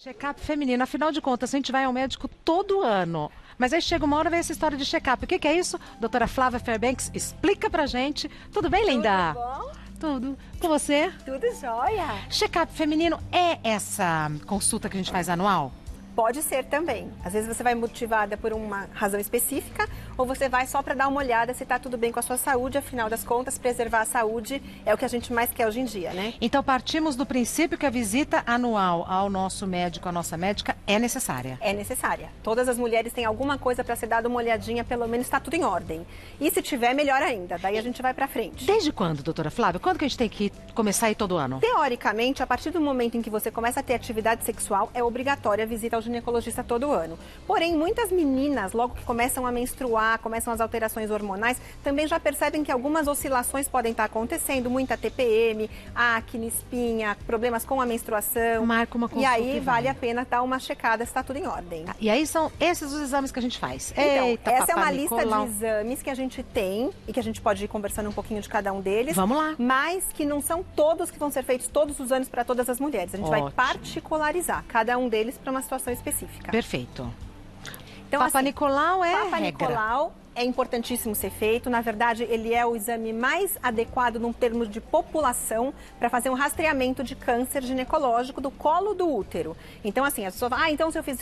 Check-up feminino, afinal de contas, a gente vai ao médico todo ano. Mas aí chega uma hora e vem essa história de check-up. O que é isso? Doutora Flávia Fairbanks, explica pra gente. Tudo bem, linda? Tudo bom? Tudo. Com você? Tudo jóia. Check-up feminino é essa consulta que a gente faz anual? Pode ser também. Às vezes você vai motivada por uma razão específica ou você vai só para dar uma olhada se está tudo bem com a sua saúde. Afinal das contas, preservar a saúde é o que a gente mais quer hoje em dia, né? Então partimos do princípio que a visita anual ao nosso médico, à nossa médica, é necessária. É necessária. Todas as mulheres têm alguma coisa para ser dada uma olhadinha, pelo menos está tudo em ordem. E se tiver, melhor ainda. Daí a gente vai para frente. Desde quando, doutora Flávia? Quando que a gente tem que começar a ir todo ano? Teoricamente, a partir do momento em que você começa a ter atividade sexual, é obrigatória a visita ao ginecologista todo ano. Porém, muitas meninas, logo que começam a menstruar, começam as alterações hormonais, também já percebem que algumas oscilações podem estar acontecendo, muita TPM, acne, espinha, problemas com a menstruação. Marca uma consulta e aí vale a pena dar uma checada se está tudo em ordem. E aí são esses os exames que a gente faz. Então, Eita, essa é uma Nicolau. lista de exames que a gente tem e que a gente pode ir conversando um pouquinho de cada um deles. Vamos lá. Mas que não são todos que vão ser feitos todos os anos para todas as mulheres. A gente vai Ótimo. particularizar cada um deles para uma situação específica. Perfeito. Então, Papa Nicolau é Papa regra. Nicolau é importantíssimo ser feito. Na verdade, ele é o exame mais adequado num termo de população para fazer um rastreamento de câncer ginecológico do colo do útero. Então, assim, a pessoa fala, então se eu fiz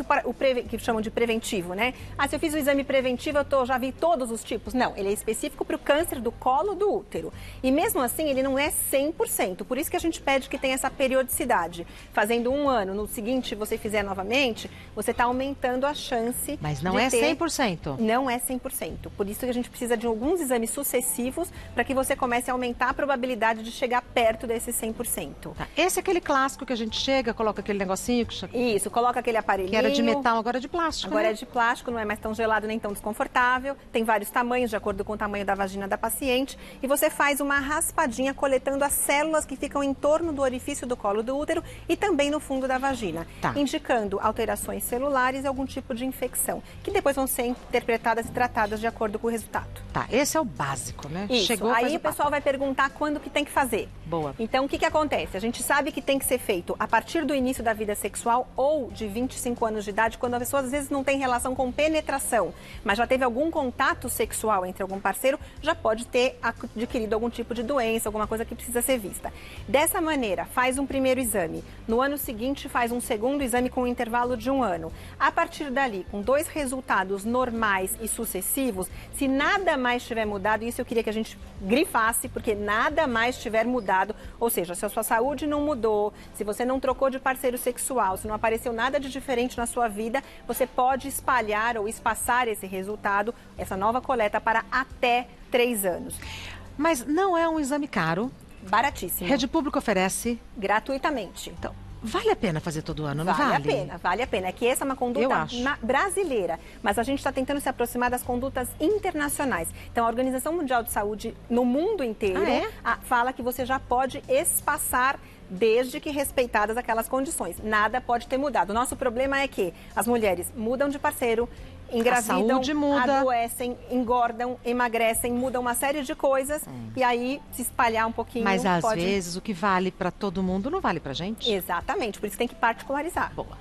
que chamam de preventivo, né? Se eu fiz o exame preventivo, já vi todos os tipos. Não, ele é específico para o câncer do colo do útero. E mesmo assim, ele não é 100%. Por isso que a gente pede que tenha essa periodicidade. Fazendo um ano, no seguinte você fizer novamente, você está aumentando a chance Mas não de é ter... 100%. Não é 100%. Por isso que a gente precisa de alguns exames sucessivos para que você comece a aumentar a probabilidade de chegar perto desse 100%. Tá. Esse é aquele clássico que a gente chega, coloca aquele negocinho Isso, coloca aquele aparelhinho. que era de metal, agora é de plástico. Agora né? é de plástico, não é mais tão gelado nem tão desconfortável. Tem vários tamanhos, de acordo com o tamanho da vagina da paciente. E você faz uma raspadinha coletando as células que ficam em torno do orifício do colo do útero e também no fundo da vagina. Tá. Indicando alterações celulares e algum tipo de infecção, que depois vão ser interpretadas e tratadas de acordo com o resultado. Tá, esse é o básico, né? Isso. Chegou, faz Aí o papo. pessoal vai perguntar quando que tem que fazer. Boa. Então, o que acontece? A gente sabe que tem que ser feito a partir do início da vida sexual ou de 25 anos de idade, quando a pessoa às vezes não tem relação com penetração, mas já teve algum contato sexual entre algum parceiro, já pode ter adquirido algum tipo de doença, alguma coisa que precisa ser vista. Dessa maneira, faz um primeiro exame. No ano seguinte, faz um segundo exame com um intervalo de um ano. A partir dali, com 2 resultados normais e sucessivos, se nada mais tiver mudado, isso eu queria que a gente grifasse, porque nada mais tiver mudado, ou seja, se a sua saúde não mudou, se você não trocou de parceiro sexual, se não apareceu nada de diferente na sua vida, você pode espalhar ou espaçar esse resultado, essa nova coleta, para até 3 anos. Mas não é um exame caro. Baratíssimo. Rede Pública oferece. Gratuitamente. Então, vale a pena fazer todo ano, não vale? Vale a pena. É que essa é uma Eu conduta acho. brasileira, mas a gente está tentando se aproximar das condutas internacionais. Então, a Organização Mundial de Saúde, no mundo inteiro, fala que você já pode espaçar desde que respeitadas aquelas condições. Nada pode ter mudado. O nosso problema é que as mulheres mudam de parceiro, engravidam, saúde muda. adoecem, engordam, emagrecem, mudam uma série de coisas e aí se espalhar um pouquinho Mas às pode... vezes o que vale para todo mundo não vale pra gente. Exatamente, por isso tem que particularizar. Boa.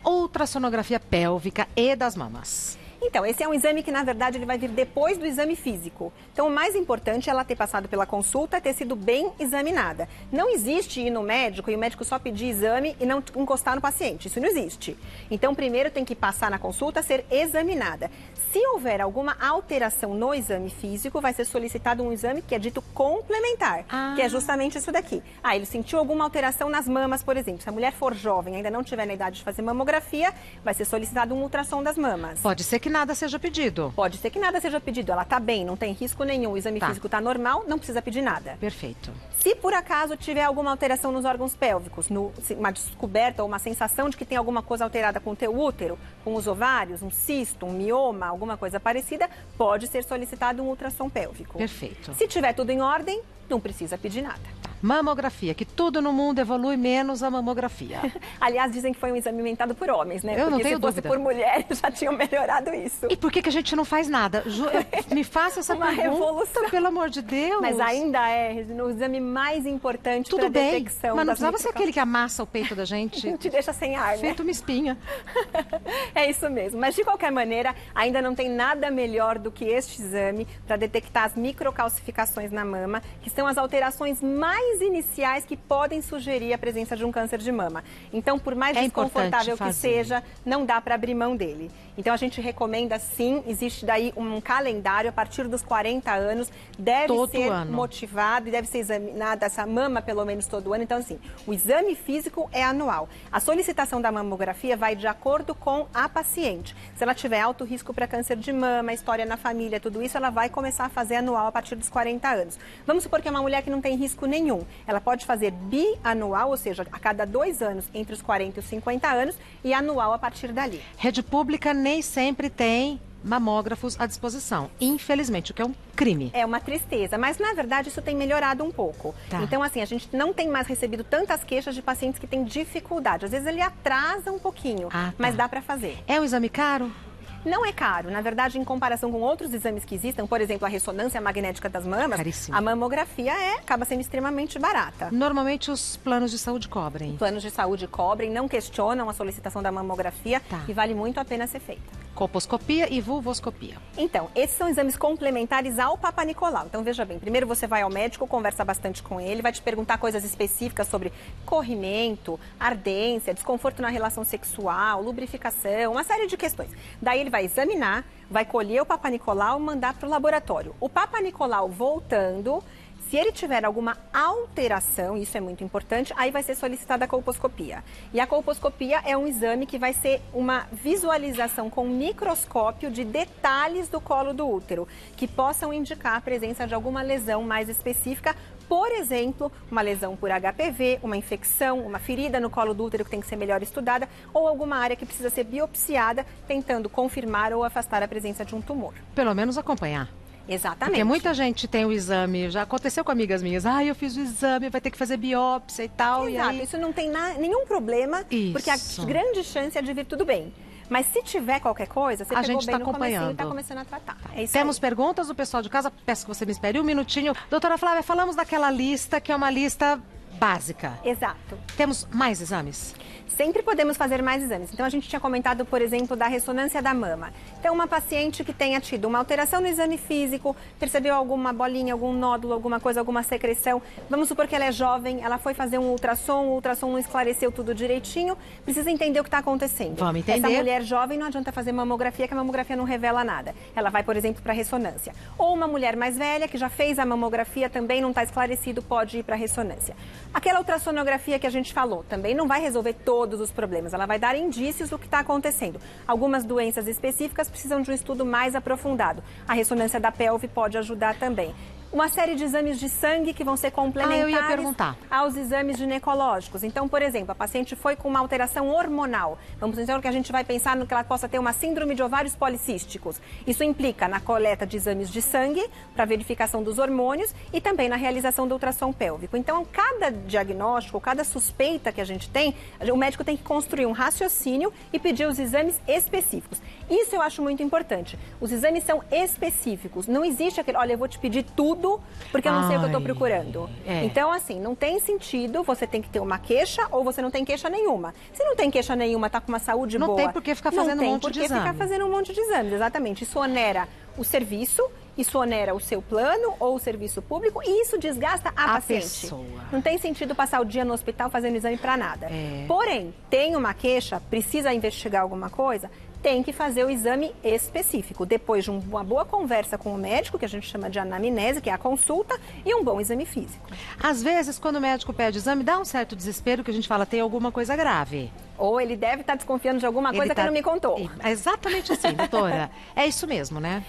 Ultrassonografia pélvica e das mamas. Então, esse é um exame que, na verdade, ele vai vir depois do exame físico. Então, o mais importante é ela ter passado pela consulta, ter sido bem examinada. Não existe ir no médico e o médico só pedir exame e não encostar no paciente. Isso não existe. Então, primeiro tem que passar na consulta, ser examinada. Se houver alguma alteração no exame físico, vai ser solicitado um exame que é dito complementar, que é justamente isso daqui. Ele sentiu alguma alteração nas mamas, por exemplo. Se a mulher for jovem, ainda não tiver na idade de fazer mamografia, vai ser solicitado um ultrassom das mamas. Pode ser que nada seja pedido. Pode ser que nada seja pedido. Ela está bem, não tem risco nenhum, o exame físico está normal, não precisa pedir nada. Perfeito. Se por acaso tiver alguma alteração nos órgãos pélvicos, uma descoberta ou uma sensação de que tem alguma coisa alterada com o teu útero, com os ovários, um cisto, um mioma, alguma coisa parecida, pode ser solicitado um ultrassom pélvico. Perfeito. Se tiver tudo em ordem, não precisa pedir nada. Mamografia, que tudo no mundo evolui menos a mamografia. Aliás, dizem que foi um exame inventado por homens, né? Eu não tenho Porque se fosse dúvida. por mulheres, já tinham melhorado isso. E por que a gente não faz nada? Me faça essa Uma pergunta, revolução. pelo amor de Deus. Mas ainda é o exame mais importante para a Tudo bem, detecção mas não das precisava ser aquele que amassa o peito da gente. Te deixa sem ar, né? Feito uma espinha. É isso mesmo. Mas, de qualquer maneira, ainda não tem nada melhor do que este exame para detectar as microcalcificações na mama, que são as alterações mais iniciais que podem sugerir a presença de um câncer de mama. Então, por mais desconfortável que seja, não dá para abrir mão dele. Então, a gente recomenda, sim, existe daí um calendário a partir dos 40 anos, deve ser motivado e deve ser examinada essa mama pelo menos todo ano. Então, assim, o exame físico é anual. A solicitação da mamografia vai de acordo com a paciente. Se ela tiver alto risco para câncer de mama, história na família, tudo isso, ela vai começar a fazer anual a partir dos 40 anos. Vamos supor que é uma mulher que não tem risco nenhum. Ela pode fazer bianual, ou seja, a cada 2 anos, entre os 40 e os 50 anos, e anual a partir dali. Rede pública nem sempre tem mamógrafos à disposição, infelizmente, o que é um crime. É uma tristeza, mas na verdade isso tem melhorado um pouco. Tá. Então, assim, a gente não tem mais recebido tantas queixas de pacientes que têm dificuldade. Às vezes ele atrasa um pouquinho, mas dá para fazer. É um exame caro? Não é caro. Na verdade, em comparação com outros exames que existem, por exemplo, a ressonância magnética das mamas, caríssimo. A mamografia acaba sendo extremamente barata. Normalmente os planos de saúde cobrem. Planos de saúde cobrem, não questionam a solicitação da mamografia e vale muito a pena ser feita. Colposcopia e vulvoscopia. Então, esses são exames complementares ao Papa Nicolau. Então, veja bem, primeiro você vai ao médico, conversa bastante com ele, vai te perguntar coisas específicas sobre corrimento, ardência, desconforto na relação sexual, lubrificação, uma série de questões. Daí ele vai examinar, vai colher o Papa Nicolau e mandar para o laboratório. O Papa Nicolau voltando, se ele tiver alguma alteração, isso é muito importante, aí vai ser solicitada a colposcopia. E a colposcopia é um exame que vai ser uma visualização com microscópio de detalhes do colo do útero, que possam indicar a presença de alguma lesão mais específica. Por exemplo, uma lesão por HPV, uma infecção, uma ferida no colo do útero que tem que ser melhor estudada, ou alguma área que precisa ser biopsiada, tentando confirmar ou afastar a presença de um tumor. Pelo menos acompanhar. Exatamente. Porque muita gente tem o exame, já aconteceu com amigas minhas, eu fiz o exame, vai ter que fazer biópsia e tal. Exato, e aí... isso não tem nenhum problema, porque a grande chance é de vir tudo bem. Mas se tiver qualquer coisa, você pegou bem no comecinho e está começando a tratar. É isso. Temos perguntas do pessoal de casa, peço que você me espere um minutinho. Doutora Flávia, falamos daquela lista que é uma lista básica. Exato. Temos mais exames? Sempre podemos fazer mais exames. Então, a gente tinha comentado, por exemplo, da ressonância da mama. Então, uma paciente que tenha tido uma alteração no exame físico, percebeu alguma bolinha, algum nódulo, alguma coisa, alguma secreção. Vamos supor que ela é jovem, ela foi fazer um ultrassom, o ultrassom não esclareceu tudo direitinho, precisa entender o que está acontecendo. Vamos entender. Essa mulher jovem não adianta fazer mamografia, que a mamografia não revela nada. Ela vai, por exemplo, para a ressonância. Ou uma mulher mais velha, que já fez a mamografia, também não está esclarecido, pode ir para a ressonância. Aquela ultrassonografia que a gente falou, também não vai resolver todos os problemas, ela vai dar indícios do que está acontecendo. Algumas doenças específicas precisam de um estudo mais aprofundado. A ressonância da pelve pode ajudar também. Uma série de exames de sangue que vão ser complementares aos exames ginecológicos. Então, por exemplo, a paciente foi com uma alteração hormonal. Vamos dizer que a gente vai pensar no que ela possa ter uma síndrome de ovários policísticos. Isso implica na coleta de exames de sangue para verificação dos hormônios e também na realização do ultrassom pélvico. Então, cada diagnóstico, cada suspeita que a gente tem, o médico tem que construir um raciocínio e pedir os exames específicos. Isso eu acho muito importante. Os exames são específicos. Não existe aquele, olha, eu vou te pedir tudo porque eu não sei o que eu estou procurando. Então, assim, não tem sentido, você tem que ter uma queixa ou você não tem queixa nenhuma. Se não tem queixa nenhuma, está com uma saúde boa... Não tem por que ficar fazendo um monte de exames. Não tem por que ficar fazendo um monte de exames, exatamente. Isso onera o serviço, isso onera o seu plano ou o serviço público e isso desgasta a paciente. Pessoa. Não tem sentido passar o dia no hospital fazendo exame para nada. Porém, tem uma queixa, precisa investigar alguma coisa... tem que fazer o exame específico, depois de uma boa conversa com o médico, que a gente chama de anamnese, que é a consulta, e um bom exame físico. Às vezes, quando o médico pede exame, dá um certo desespero, que a gente fala, tem alguma coisa grave. Ou ele deve estar desconfiando de alguma coisa que ele não me contou. É exatamente assim, doutora. É isso mesmo, né?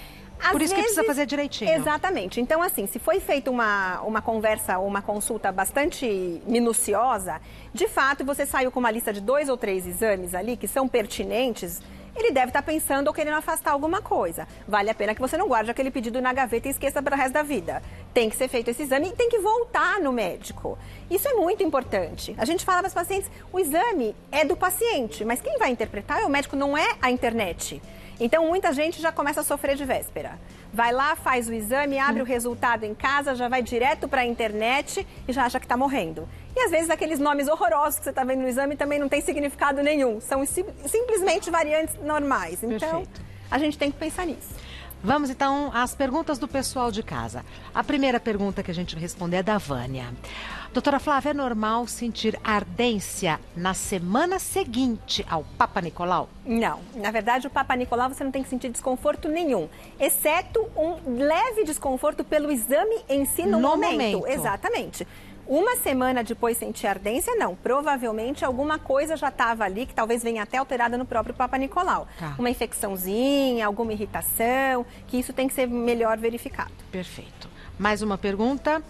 Por isso que precisa fazer direitinho. Exatamente. Então, assim, se foi feita uma conversa ou uma consulta bastante minuciosa, de fato, você saiu com uma lista de 2 ou 3 exames ali que são pertinentes, ele deve estar pensando ou querendo afastar alguma coisa. Vale a pena que você não guarde aquele pedido na gaveta e esqueça para o resto da vida. Tem que ser feito esse exame e tem que voltar no médico. Isso é muito importante. A gente fala para os pacientes, o exame é do paciente, mas quem vai interpretar é o médico, não é a internet. Então, muita gente já começa a sofrer de véspera. Vai lá, faz o exame, abre o resultado em casa, já vai direto para a internet e já acha que está morrendo. E às vezes aqueles nomes horrorosos que você está vendo no exame também não tem significado nenhum. São simplesmente variantes normais. Então, Perfeito. A gente tem que pensar nisso. Vamos então às perguntas do pessoal de casa. A primeira pergunta que a gente vai responder é da Vânia. Doutora Flávia, é normal sentir ardência na semana seguinte ao Papa Nicolau? Não, na verdade o Papa Nicolau você não tem que sentir desconforto nenhum, exceto um leve desconforto pelo exame em si no momento. Exatamente. Uma semana depois sentir ardência, não. Provavelmente alguma coisa já estava ali, que talvez venha até alterada no próprio Papa Nicolau. Tá. Uma infecçãozinha, alguma irritação, que isso tem que ser melhor verificado. Perfeito. Mais uma pergunta.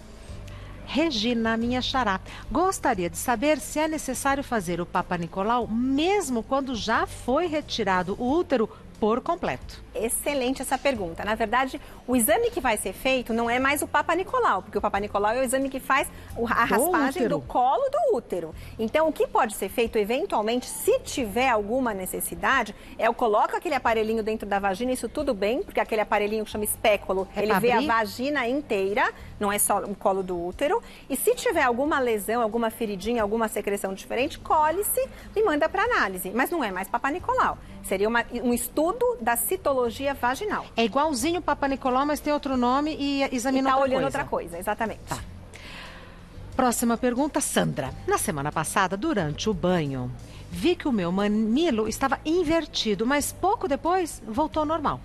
Regina, minha xará, gostaria de saber se é necessário fazer o Papa Nicolau mesmo quando já foi retirado o útero por completo. Excelente essa pergunta. Na verdade, o exame que vai ser feito não é mais o Papa Nicolau, porque o Papa Nicolau é o exame que faz a raspagem do colo do útero. Então, o que pode ser feito, eventualmente, se tiver alguma necessidade, eu coloco aquele aparelhinho dentro da vagina, isso tudo bem, porque aquele aparelhinho que chama espéculo, ele vê a vagina inteira, não é só o colo do útero. E se tiver alguma lesão, alguma feridinha, alguma secreção diferente, colhe-se e manda para análise. Mas não é mais Papa Nicolau. Seria um estudo da citologia vaginal. É igualzinho o Papa Nicolau, mas tem outro nome e examina outra coisa. Olhando outra coisa, exatamente. Tá. Próxima pergunta, Sandra. Na semana passada, durante o banho, vi que o meu mamilo estava invertido, mas pouco depois voltou ao normal.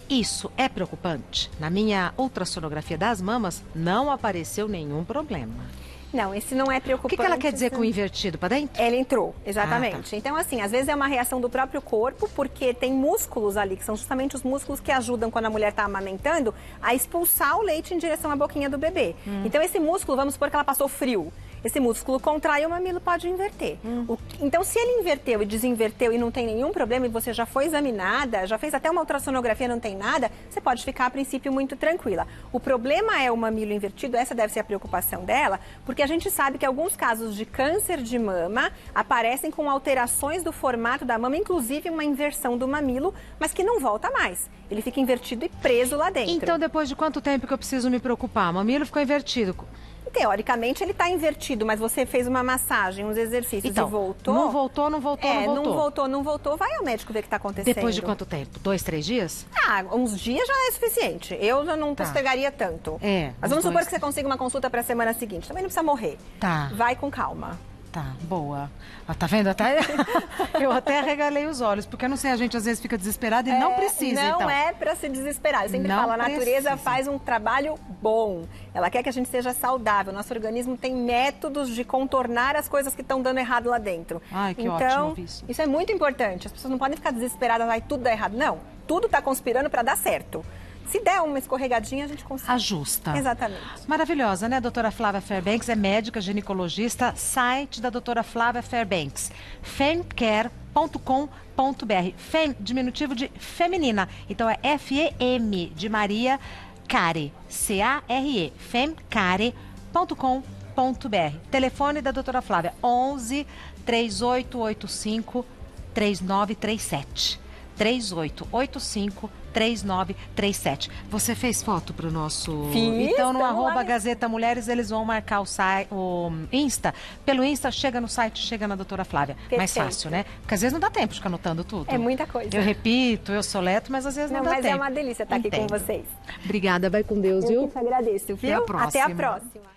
Isso é preocupante? Na minha ultrassonografia das mamas, não apareceu nenhum problema. Não, esse não é preocupante. O que ela quer dizer com invertido para dentro? Ele entrou, exatamente. Ah, tá. Então, assim, às vezes é uma reação do próprio corpo, porque tem músculos ali, que são justamente os músculos que ajudam, quando a mulher está amamentando, a expulsar o leite em direção à boquinha do bebê. Então, esse músculo, vamos supor que ela passou frio. Esse músculo contrai e o mamilo pode inverter. Então, se ele inverteu e desinverteu e não tem nenhum problema e você já foi examinada, já fez até uma ultrassonografia e não tem nada, você pode ficar, a princípio, muito tranquila. O problema é o mamilo invertido, essa deve ser a preocupação dela, porque a gente sabe que alguns casos de câncer de mama aparecem com alterações do formato da mama, inclusive uma inversão do mamilo, mas que não volta mais. Ele fica invertido e preso lá dentro. Então, depois de quanto tempo que eu preciso me preocupar? O mamilo ficou invertido. Teoricamente, ele está invertido, mas você fez uma massagem, uns exercícios então, e voltou. Não voltou, não voltou, não voltou. Não voltou, vai ao médico ver o que está acontecendo. Depois de quanto tempo? 2, 3 dias? Uns dias já é suficiente. Eu já não postergaria tanto. Mas vamos supor que você consiga uma consulta para a semana seguinte. Também não precisa morrer. Tá. Vai com calma. Tá, boa. Tá vendo? Eu até regalei os olhos, porque eu não sei, a gente às vezes fica desesperado e não precisa, não então. Não é para se desesperar. Eu sempre falo, a natureza faz um trabalho bom. Ela quer que a gente seja saudável. Nosso organismo tem métodos de contornar as coisas que estão dando errado lá dentro. Ai, que então, ótimo isso. Isso é muito importante. As pessoas não podem ficar desesperadas, vai tudo dar errado. Não, tudo está conspirando para dar certo. Se der uma escorregadinha, a gente consegue. Ajusta. Exatamente. Maravilhosa, né? Doutora Flávia Fairbanks é médica ginecologista, site da doutora Flávia Fairbanks, femcare.com.br. Fem, diminutivo de feminina. Então é F-E-M de Maria, Care, C-A-R-E, femcare.com.br. Telefone da doutora Flávia, 11 3885 3937. 3885-3937. Você fez foto para o nosso... Fiz, então, no @ Gazeta Mulheres, eles vão marcar o Insta. Pelo Insta, chega no site, chega na doutora Flávia. Perfeito. Mais fácil, né? Porque às vezes não dá tempo de ficar anotando tudo. É muita coisa. Eu repito, eu soleto, mas às vezes não dá tempo. Mas é uma delícia estar aqui com vocês. Obrigada, vai com Deus, viu? Eu que te agradeço, viu? Até a próxima. Até a próxima.